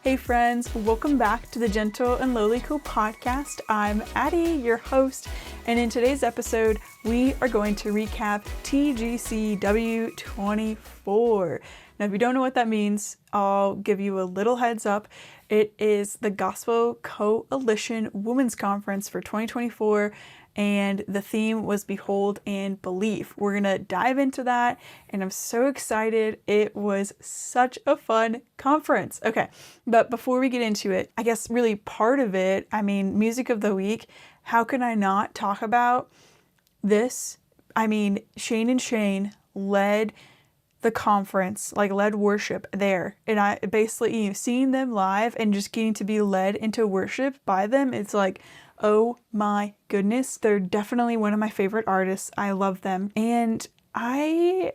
Hey friends, welcome back to the Gentle and Lowly Cool podcast. I'm Addie, your host, and in today's episode, we are going to recap TGCW24. Now, if you don't know what that means, I'll give you a little heads up. It is the Gospel Coalition Women's Conference for 2024, and the theme was Behold and Believe. We're going to dive into that, and I'm so excited. It was such a fun conference. Okay, but before we get into it, I guess really part of it, music of the week, how can I not talk about this? Shane and Shane led the conference, led worship there. And I basically, seeing them live and just getting to be led into worship by them, it's like, oh my goodness, they're definitely one of my favorite artists. I love them. And I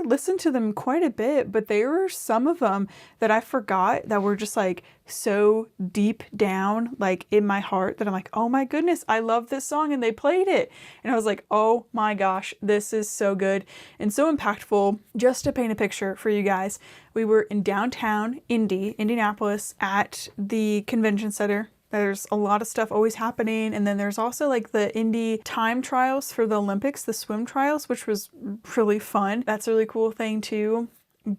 listened to them quite a bit, but there were some of them that I forgot that were just so deep down, in my heart, that I'm like, oh my goodness, I love this song, and they played it. And I was like, oh my gosh, this is so good and so impactful. Just to paint a picture for you guys, we were in downtown Indianapolis at the convention center. There's a lot of stuff always happening. And then there's also the Indy time trials for the Olympics, the swim trials, which was really fun. That's a really cool thing too.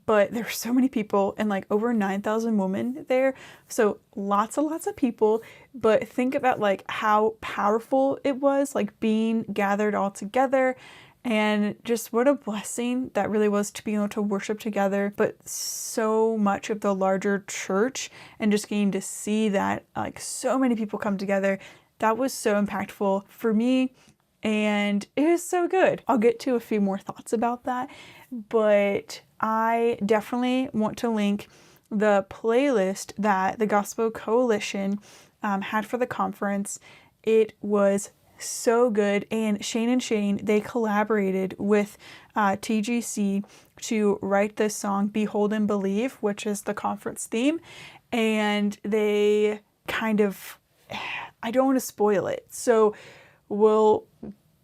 But there's so many people and over 9,000 women there. So lots and lots of people. But think about how powerful it was, being gathered all together. And just what a blessing that really was to be able to worship together, but so much of the larger church, and just getting to see that so many people come together. That was so impactful for me, and it was so good. I'll get to a few more thoughts about that, but I definitely want to link the playlist that the Gospel Coalition had for the conference. It was so good, and Shane, they collaborated with TGC to write this song Behold and Believe, which is the conference theme, and they I don't want to spoil it, so we'll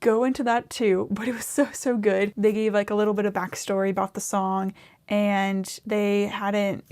go into that too, but it was so good. They gave a little bit of backstory about the song, and they hadn't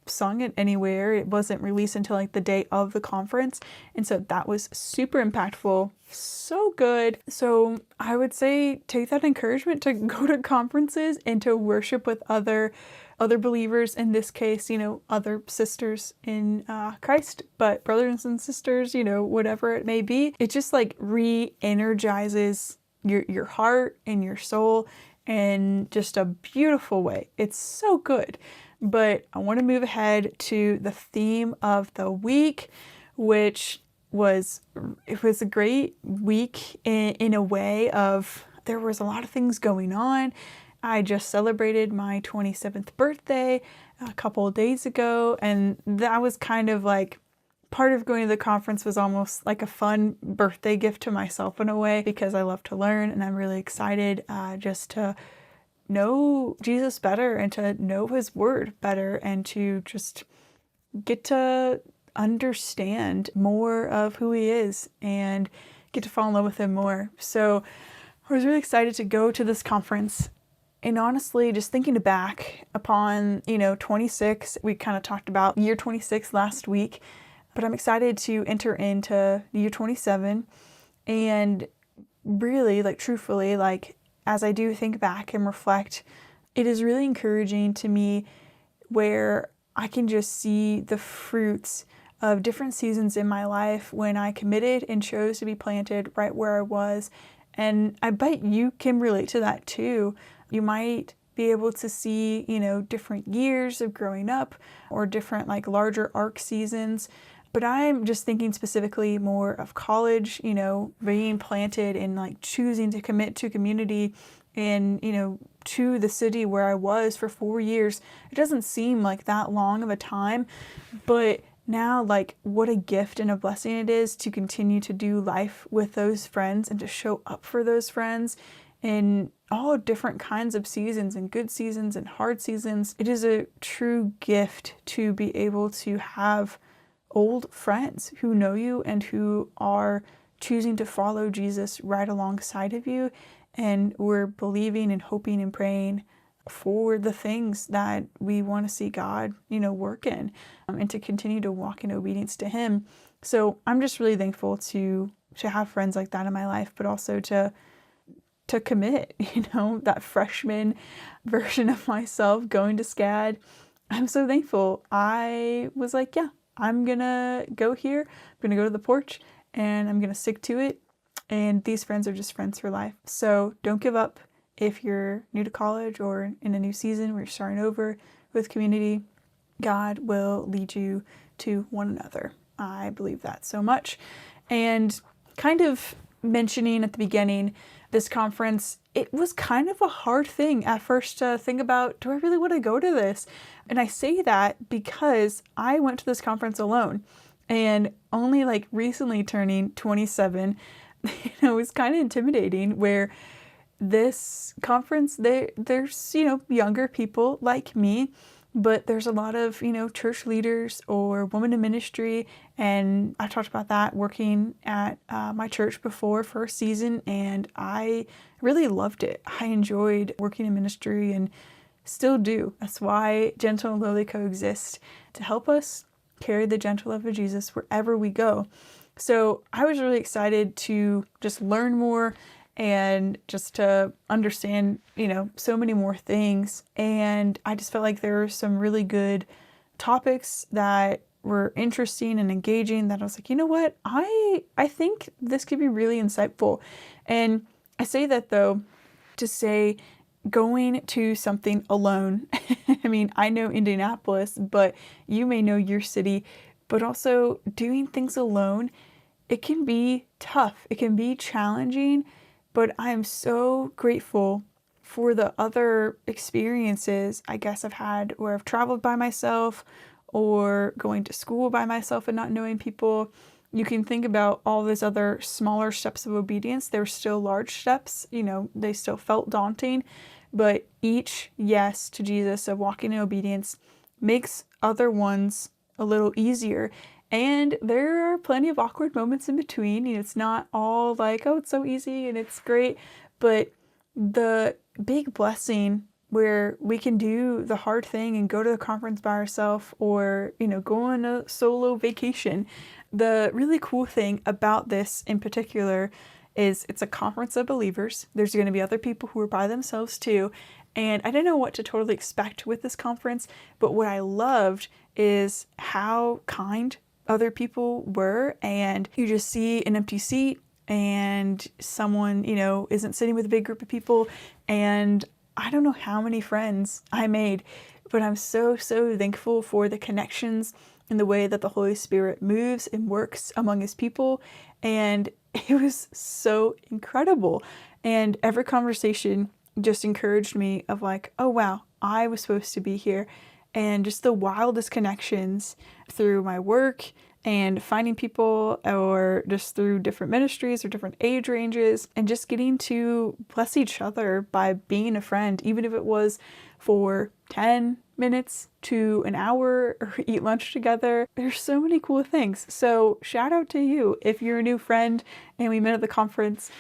sung it anywhere. It wasn't released until the day of the conference, and so that was super impactful, so good. So I would say take that encouragement to go to conferences and to worship with other believers, in this case other sisters in Christ, but brothers and sisters, whatever it may be. It just re-energizes your heart and your soul in just a beautiful way. It's so good. But I want to move ahead to the theme of the week, which was a great week in a way of there was a lot of things going on. I just celebrated my 27th birthday a couple of days ago, and that was kind of part of going to the conference was almost like a fun birthday gift to myself in a way, because I love to learn, and I'm really excited just to know Jesus better and to know his word better, and to just get to understand more of who he is and get to fall in love with him more. So I was really excited to go to this conference. And honestly, just thinking back upon, 26, we kind of talked about year 26 last week, but I'm excited to enter into year 27. And really, truthfully, as I do think back and reflect, it is really encouraging to me where I can just see the fruits of different seasons in my life when I committed and chose to be planted right where I was. And I bet you can relate to that too. You might be able to see, different years of growing up, or different larger arc seasons. But I'm just thinking specifically more of college, being planted and choosing to commit to community and, to the city where I was for 4 years. It doesn't seem like that long of a time, but now what a gift and a blessing it is to continue to do life with those friends and to show up for those friends in all different kinds of seasons, and good seasons and hard seasons. It is a true gift to be able to have old friends who know you and who are choosing to follow Jesus right alongside of you. And we're believing and hoping and praying for the things that we want to see God, work in, and to continue to walk in obedience to Him. So I'm just really thankful to have friends like that in my life, but also to commit, that freshman version of myself going to SCAD. I'm so thankful. I was like, yeah, I'm gonna go here. I'm gonna go to the porch and I'm gonna stick to it. And these friends are just friends for life. So don't give up if you're new to college or in a new season where you're starting over with community. God will lead you to one another. I believe that so much. And kind of mentioning at the beginning, this conference, it was kind of a hard thing at first to think about, do I really want to go to this? And I say that because I went to this conference alone, and only like recently turning 27, it was kind of intimidating, where this conference, there's, younger people like me, but there's a lot of, church leaders or women in ministry. And I talked about that working at my church before for a season, and I really loved it. I enjoyed working in ministry and still do. That's why Gentle and Lowly coexist, to help us carry the gentle love of Jesus wherever we go. So I was really excited to just learn more and just to understand, so many more things. And I just felt like there were some really good topics that were interesting and engaging, that I was like, you know what, I think this could be really insightful. And I say that though to say, going to something alone, I mean, I know Indianapolis, but you may know your city, but also doing things alone, it can be tough. It can be challenging. But I'm so grateful for the other experiences I guess I've had where I've traveled by myself or going to school by myself and not knowing people. You can think about all those other smaller steps of obedience. They were still large steps, they still felt daunting, but each yes to Jesus of walking in obedience makes other ones a little easier. And there are plenty of awkward moments in between. It's not all like, oh, it's so easy and it's great. But the big blessing where we can do the hard thing and go to the conference by ourselves, or, go on a solo vacation. The really cool thing about this in particular is it's a conference of believers. There's going to be other people who are by themselves too. And I didn't know what to totally expect with this conference, but what I loved is how kind other people were. And you just see an empty seat and someone, isn't sitting with a big group of people. And I don't know how many friends I made, but I'm so, so thankful for the connections and the way that the Holy Spirit moves and works among His people. And it was so incredible. And every conversation just encouraged me of like, oh wow, I was supposed to be here. And just the wildest connections through my work and finding people, or just through different ministries or different age ranges, and just getting to bless each other by being a friend, even if it was for 10 minutes to an hour, or eat lunch together. There's so many cool things. So shout out to you if you're a new friend and we met at the conference.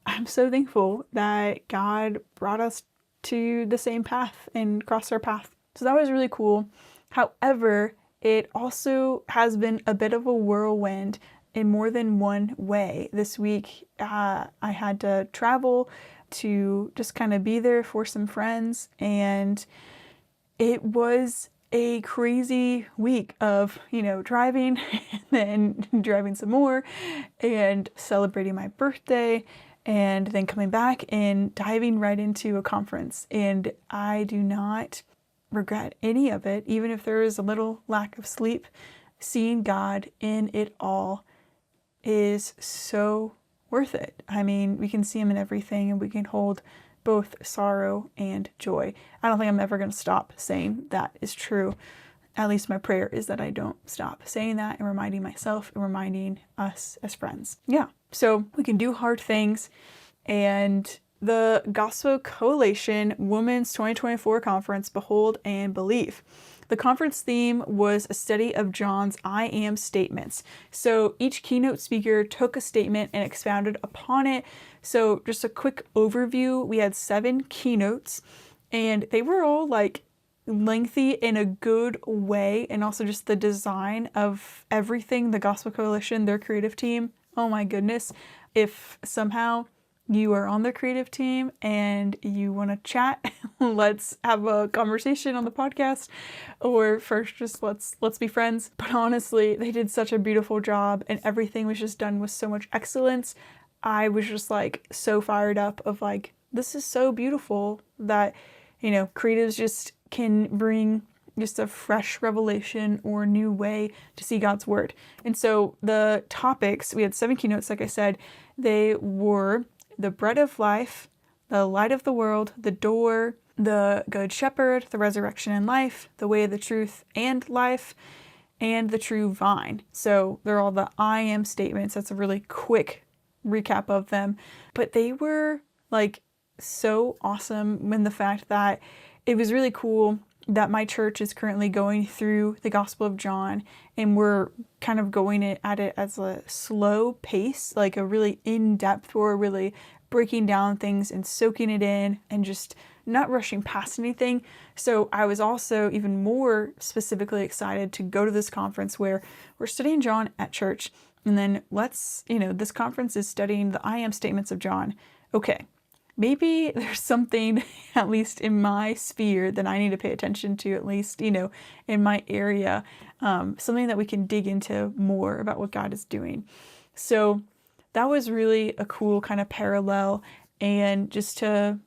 I'm so thankful that God brought us to the same path and crossed our path. So that was really cool. However, it also has been a bit of a whirlwind in more than one way. This week, I had to travel to just kind of be there for some friends, and it was a crazy week of, driving and then driving some more and celebrating my birthday, and then coming back and diving right into a conference. And I do not regret any of it, even if there is a little lack of sleep. Seeing God in it all is so worth it. I mean, we can see Him in everything, and we can hold both sorrow and joy. I don't think I'm ever going to stop saying that is true. At least my prayer is that I don't stop saying that and reminding myself and reminding us as friends. Yeah, so we can do hard things. And the Gospel Coalition Women's 2024 Conference, Behold and Believe. The conference theme was a study of John's I am statements. So each keynote speaker took a statement and expounded upon it. So just a quick overview, we had 7 keynotes, and they were all like lengthy in a good way, and also just the design of everything, the Gospel Coalition, their creative team. Oh my goodness. If somehow you are on the creative team and you want to chat, let's have a conversation on the podcast, or first just let's be friends. But honestly, they did such a beautiful job, and everything was just done with so much excellence. I was just like so fired up of like, this is so beautiful that, you know, creatives just can bring just a fresh revelation or new way to see God's word. And so the topics, we had 7 keynotes, like I said. They were the bread of life, the light of the world, the door, the good shepherd, the resurrection and life, the way, the truth, and life, and the true vine. So they're all the I am statements. That's a really quick recap of them. But they were like so awesome in the fact that it was really cool that my church is currently going through the Gospel of John, and we're kind of going at it as a slow pace, like a really in-depth, or really breaking down things and soaking it in and just not rushing past anything. So I was also even more specifically excited to go to this conference where we're studying John at church, and then this conference is studying the I am statements of John. Okay. Maybe there's something, at least in my sphere, that I need to pay attention to, at least, in my area, something that we can dig into more about what God is doing. So that was really a cool kind of parallel, and just to,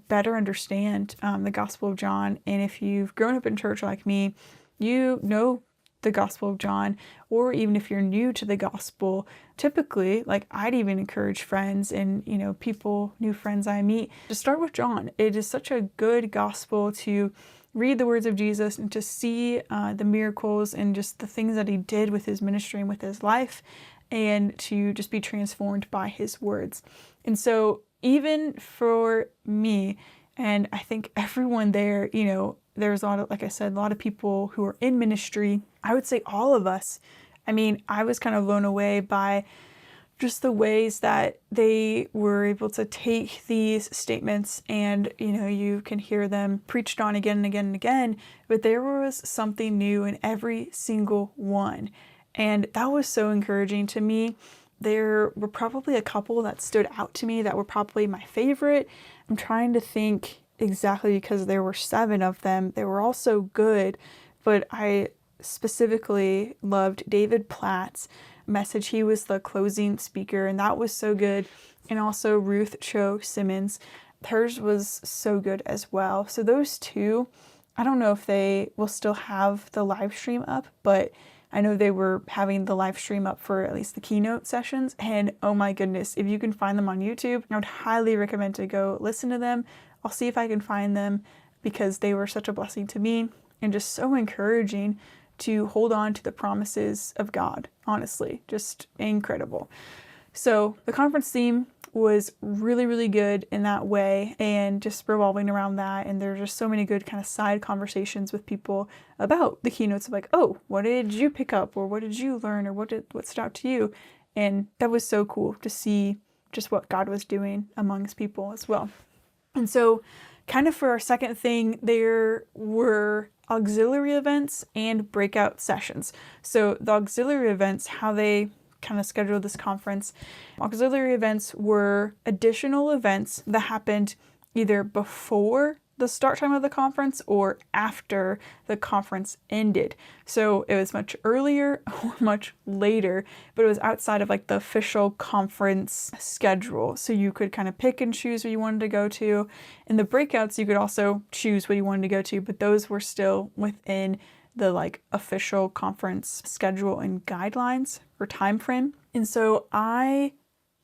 better understand the Gospel of John. And if you've grown up in church like me, you know the Gospel of John, or even if you're new to the gospel, typically, like I'd even encourage friends and, new friends I meet to start with John. It is such a good gospel to read the words of Jesus and to see the miracles and just the things that he did with his ministry and with his life, and to just be transformed by his words. And so even for me, and I think everyone there, there's a lot of, like I said, a lot of people who are in ministry. I would say all of us. I mean, I was kind of blown away by just the ways that they were able to take these statements and, you can hear them preached on again and again and again, but there was something new in every single one. And that was so encouraging to me. There were probably a couple that stood out to me that were probably my favorite. I'm trying to think exactly, because there were 7 of them. They were all so good, but I specifically loved David Platt's message. He was the closing speaker, and that was so good. And also Ruth Cho Simmons. Hers was so good as well. So those 2, I don't know if they will still have the live stream up, but I know they were having the live stream up for at least the keynote sessions. And oh my goodness, if you can find them on YouTube, I would highly recommend to go listen to them. I'll see if I can find them, because they were such a blessing to me and just so encouraging to hold on to the promises of God. Honestly, just incredible. So the conference theme was really, really good in that way, and just revolving around that. And there's just so many good kind of side conversations with people about the keynotes of like, oh, what did you pick up, or what did you learn, or what stood out to you? And that was so cool to see just what God was doing amongst people as well. And so kind of for our second thing, there were auxiliary events and breakout sessions. So the auxiliary events, how they kind of scheduled this conference, auxiliary events were additional events that happened either before the start time of the conference or after the conference ended. So it was much earlier or much later, but it was outside of like the official conference schedule. So you could kind of pick and choose what you wanted to go to. In the breakouts, you could also choose what you wanted to go to, but those were still within the like official conference schedule and guidelines or time frame. And so I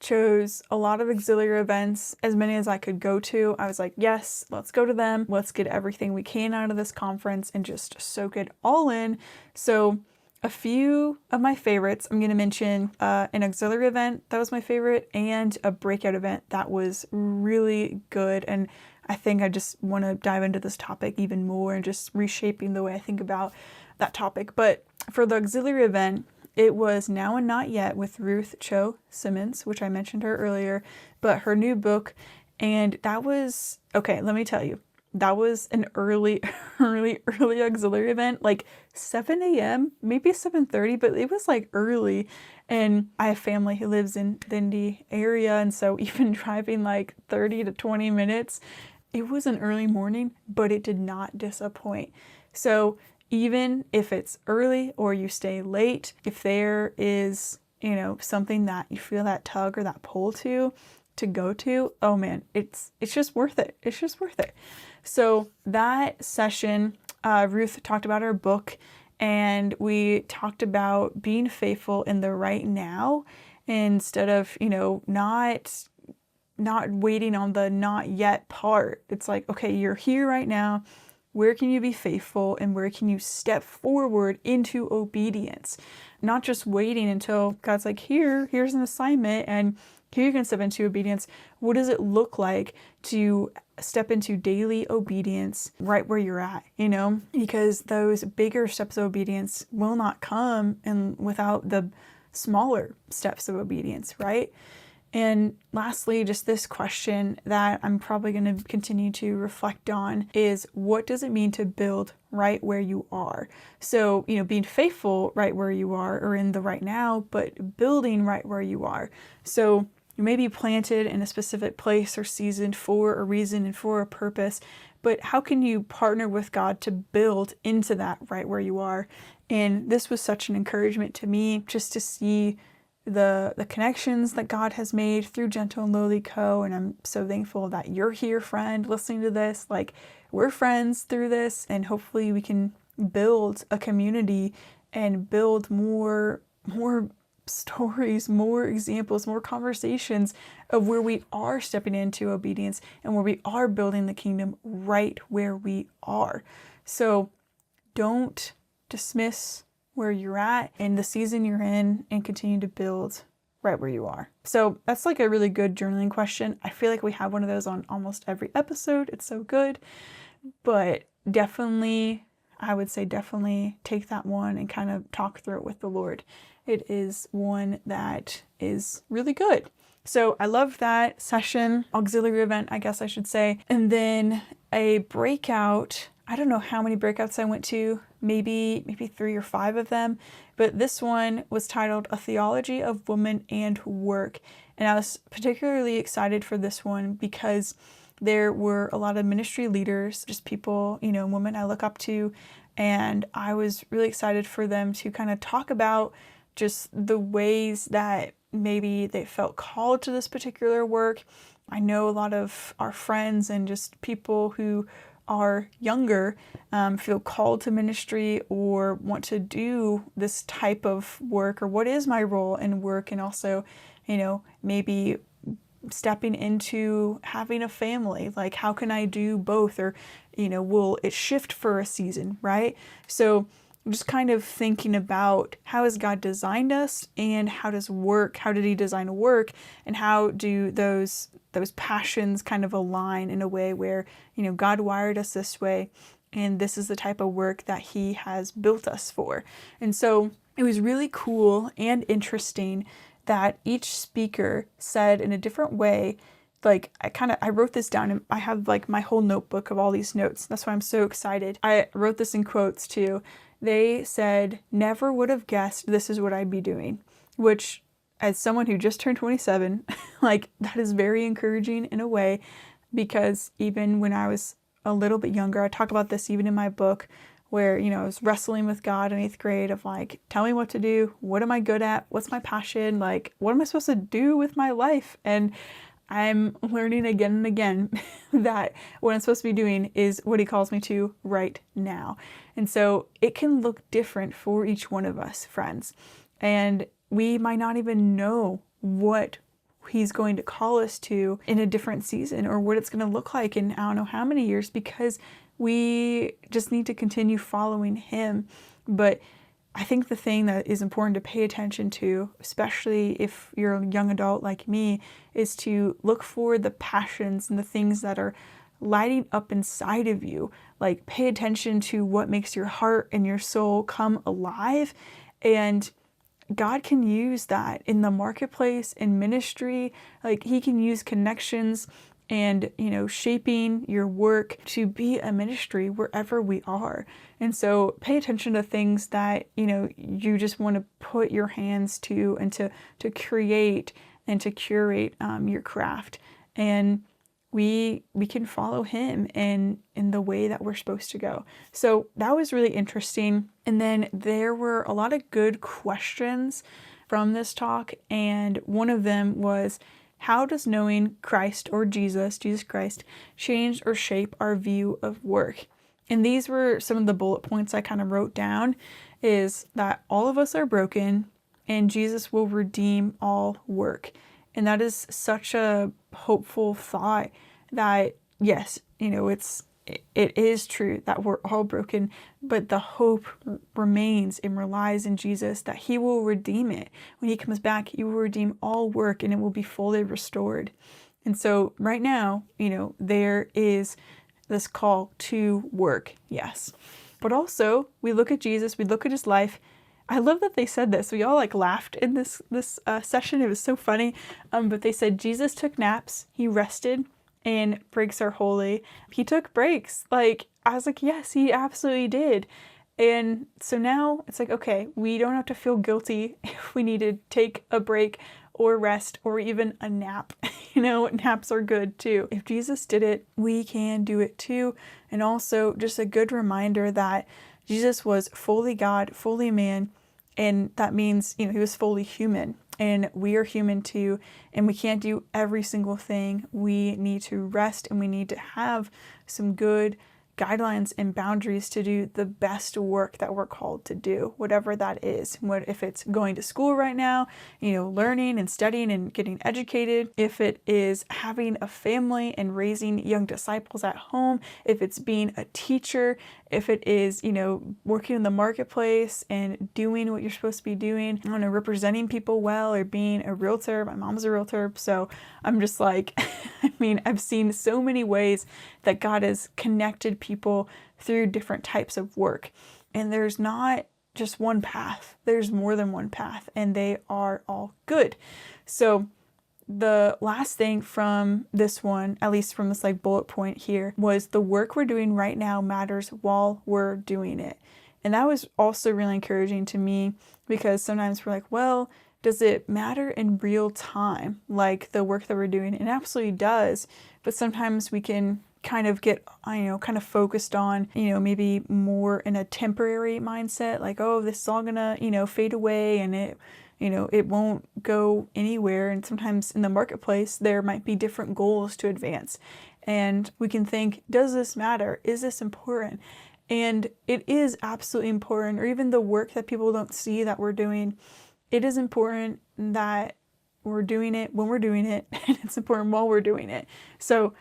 chose a lot of auxiliary events, as many as I could go to. I was like, yes, let's go to them. Let's get everything we can out of this conference and just soak it all in. So a few of my favorites, I'm going to mention an auxiliary event that was my favorite, and a breakout event that was really good. And I think I just want to dive into this topic even more and just reshaping the way I think about that topic. But for the auxiliary event, it was Now and Not Yet with Ruth Cho Simmons, which I mentioned her earlier, but her new book. And that was, okay, let me tell you, that was an early auxiliary event, like 7 a.m., maybe 7:30, but it was like early. And I have family who lives in the Indy area, and so even driving like 30 to 20 minutes, it was an early morning, but it did not disappoint. So even if it's early or you stay late, if there is, something that you feel that tug or that pull to go to, oh man, it's just worth it. It's just worth it. So that session, Ruth talked about her book, and we talked about being faithful in the right now instead of, not waiting on the not yet part. It's like, okay, you're here right now. Where can you be faithful and where can you step forward into obedience? Not just waiting until God's like, here's an assignment and here you can step into obedience. What does it look like to step into daily obedience right where you're at, Because those bigger steps of obedience will not come without the smaller steps of obedience, right? And lastly, just this question that I'm probably going to continue to reflect on is, what does it mean to build right where you are? So, being faithful right where you are or in the right now, but building right where you are. So you may be planted in a specific place or season for a reason and for a purpose, but how can you partner with God to build into that right where you are? And this was such an encouragement to me, just to see the connections that God has made through Gentle and Lowly Co. And I'm so thankful that you're here, friend, listening to this. Like, we're friends through this, and hopefully we can build a community and build more stories, more examples, more conversations of where we are stepping into obedience and where we are building the kingdom right where we are. So don't dismiss where you're at and the season you're in, and continue to build right where you are. So that's like a really good journaling question. I feel like we have one of those on almost every episode. It's so good. But definitely, I would say definitely take that one and kind of talk through it with the Lord. It is one that is really good. So I love that session, auxiliary event, I guess I should say. And then a breakout, I don't know how many breakouts I went to, maybe 3 or 5 of them, but this one was titled A Theology of Woman and Work. And I was particularly excited for this one because there were a lot of ministry leaders, just people, women I look up to, and I was really excited for them to kind of talk about just the ways that maybe they felt called to this particular work. I know a lot of our friends and just people who are younger feel called to ministry or want to do this type of work, or what is my role in work, and also, maybe stepping into having a family, like how can I do both, or will it shift for a season, right? So just kind of thinking about, how has God designed us, and how did he design work, and how do those passions kind of align in a way where, God wired us this way, and this is the type of work that he has built us for. And so it was really cool and interesting that each speaker said in a different way. Like, I wrote this down, and I have like my whole notebook of all these notes. That's why I'm so excited. I wrote this in quotes too. They said, never would have guessed this is what I'd be doing, which, as someone who just turned 27, like, that is very encouraging in a way, because even when I was a little bit younger, I talk about this even in my book, where, I was wrestling with God in 8th grade of like, tell me what to do. What am I good at? What's my passion? Like, what am I supposed to do with my life? And I'm learning again and again that what I'm supposed to be doing is what he calls me to right now. And so it can look different for each one of us, friends. And we might not even know what he's going to call us to in a different season, or what it's going to look like in I don't know how many years, because we just need to continue following him. But I think the thing that is important to pay attention to, especially if you're a young adult like me, is to look for the passions and the things that are lighting up inside of you. Like, pay attention to what makes your heart and your soul come alive. And God can use that in the marketplace, in ministry. Like, he can use connections and, shaping your work to be a ministry wherever we are. And so pay attention to things that, you just want to put your hands to and to create and to curate your craft. And we can follow him in the way that we're supposed to go. So that was really interesting. And then there were a lot of good questions from this talk. And one of them was, how does knowing Christ or Jesus Christ, change or shape our view of work? And these were some of the bullet points I kind of wrote down, is that all of us are broken and Jesus will redeem all work. And that is such a hopeful thought that, yes, it is true that we're all broken, but the hope remains and relies in Jesus that he will redeem it. When he comes back, he will redeem all work and it will be fully restored. And so right now, there is this call to work, yes. But also, we look at Jesus, we look at his life. I love that they said this. We all laughed in this session. It was so funny. But they said Jesus took naps, he rested, and breaks are holy. He took breaks. I was like, yes, he absolutely did. And so now it's like, okay, we don't have to feel guilty if we need to take a break or rest or even a nap. Naps are good too. If Jesus did it, we can do it too. And also just a good reminder that Jesus was fully God, fully man, and that means, he was fully human. And we are human too, and we can't do every single thing. We need to rest, and we need to have some good guidelines and boundaries to do the best work that we're called to do, whatever that is. What if it's going to school right now, learning and studying and getting educated, if it is having a family and raising young disciples at home, if it's being a teacher, if it is, working in the marketplace and doing what you're supposed to be doing, representing people well, or being a realtor. My mom's a realtor, so I'm just like, I've seen so many ways that God has connected people through different types of work. And there's not just one path. There's more than one path, and they are all good. So the last thing from this one, at least from this bullet point here, was the work we're doing right now matters while we're doing it. And that was also really encouraging to me, because sometimes we're like, well, does it matter in real time, like the work that we're doing? It absolutely does. But sometimes we can kind of get, kind of focused on, maybe more in a temporary mindset, like, oh, this is all gonna, fade away, and it won't go anywhere. And sometimes in the marketplace, there might be different goals to advance. And we can think, does this matter? Is this important? And it is absolutely important. Or even the work that people don't see that we're doing, it is important that we're doing it when we're doing it, and it's important while we're doing it. So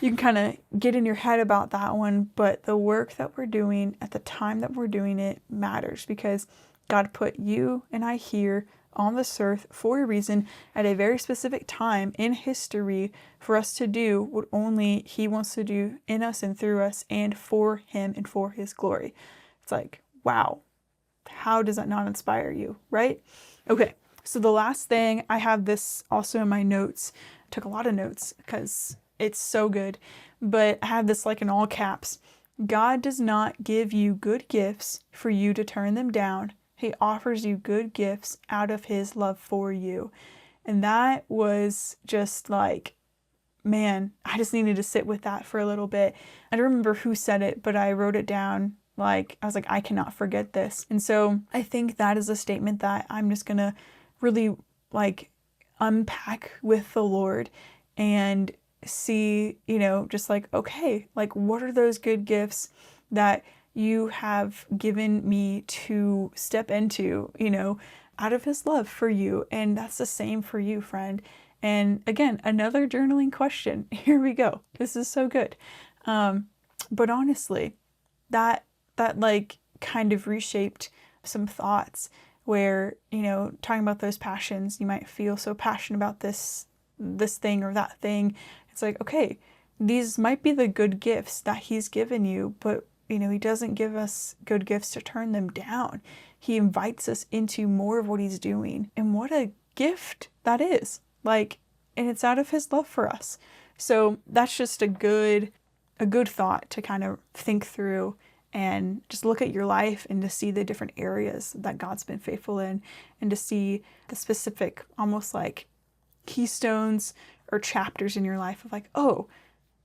you can kind of get in your head about that one, but the work that we're doing at the time that we're doing it matters, because God put you and I here on this earth for a reason at a very specific time in history for us to do what only he wants to do in us and through us, and for him and for his glory. It's like, wow. How does that not inspire you, right? Okay, so the last thing, I have this also in my notes. I took a lot of notes because it's so good, but I have this in all caps. God does not give you good gifts for you to turn them down. He offers you good gifts out of his love for you. And that was just man, I just needed to sit with that for a little bit. I don't remember who said it, but I wrote it down. I was like, I cannot forget this. And so I think that is a statement that I'm just going to really unpack with the Lord and see, just okay, what are those good gifts that you have given me to step into, out of his love for you. And that's the same for you, friend. And again, another journaling question. Here we go. This is so good. But honestly, that kind of reshaped some thoughts where, talking about those passions, you might feel so passionate about this thing or that thing. It's like, okay, these might be the good gifts that he's given you, but he doesn't give us good gifts to turn them down. He invites us into more of what he's doing. And what a gift that is. And it's out of his love for us. So that's just a good thought to kind of think through and just look at your life and to see the different areas that God's been faithful in, and to see the specific, almost like keystones or chapters in your life of like, oh,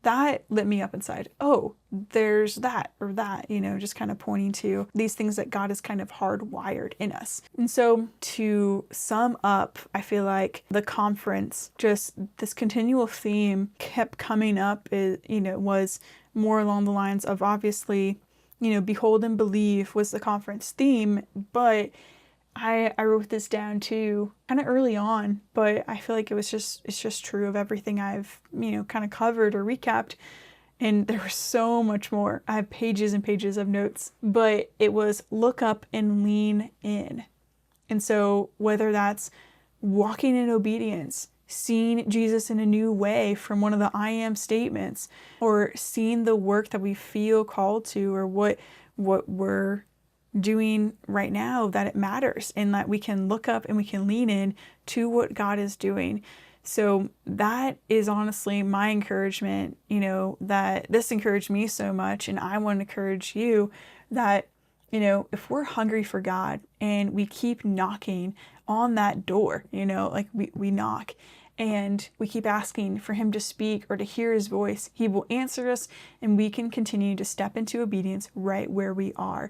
that lit me up inside. Oh, there's that or that, just kind of pointing to these things that God has kind of hardwired in us. And so to sum up, I feel like the conference, just this continual theme kept coming up, was more along the lines of, obviously, behold and believe was the conference theme, but I wrote this down too kind of early on, but I feel like it's just true of everything I've, kind of covered or recapped. And there was so much more. I have pages and pages of notes, but it was look up and lean in. And so whether that's walking in obedience, seeing Jesus in a new way from one of the I am statements, or seeing the work that we feel called to, or what we're doing right now, that it matters and that we can look up and we can lean in to what God is doing. So that is honestly my encouragement, that this encouraged me so much, and I want to encourage you that, if we're hungry for God and we keep knocking on that door, like we knock and we keep asking for him to speak or to hear his voice, he will answer us, and we can continue to step into obedience right where we are.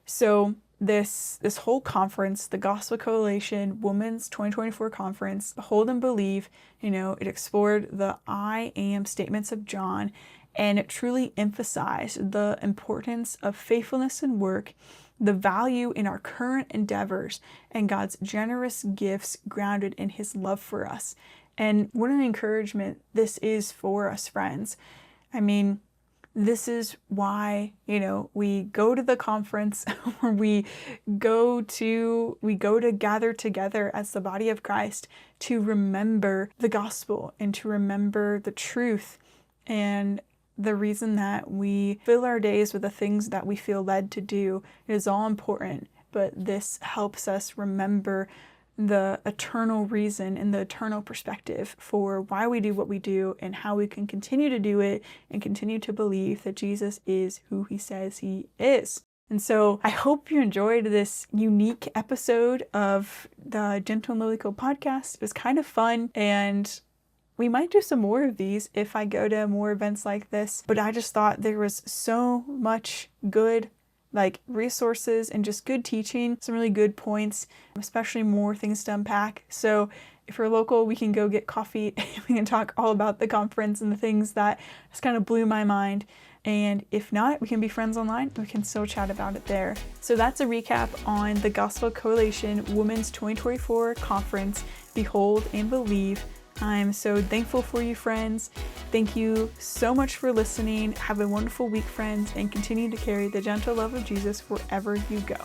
So this whole conference, the Gospel Coalition Women's 2024 Conference, Hold and Believe, it explored the I am statements of John, and it truly emphasized the importance of faithfulness in work, the value in our current endeavors, and God's generous gifts grounded in his love for us. And what an encouragement this is for us, friends. I mean, this is why, we go to the conference, or we go to gather together as the body of Christ to remember the gospel and to remember the truth. And the reason that we fill our days with the things that we feel led to do is all important, but this helps us remember the eternal reason and the eternal perspective for why we do what we do, and how we can continue to do it and continue to believe that Jesus is who he says he is. And so I hope you enjoyed this unique episode of the Gentle and Lowly Code podcast. It was kind of fun, and we might do some more of these if I go to more events like this, but I just thought there was so much good resources and just good teaching, some really good points, especially more things to unpack. So if you're local, we can go get coffee and we can talk all about the conference and the things that just kind of blew my mind. And if not, we can be friends online. We can still chat about it there. So that's a recap on the Gospel Coalition Women's 2024 Conference, Behold and Believe. I'm so thankful for you, friends. Thank you so much for listening. Have a wonderful week, friends, and continue to carry the gentle love of Jesus wherever you go.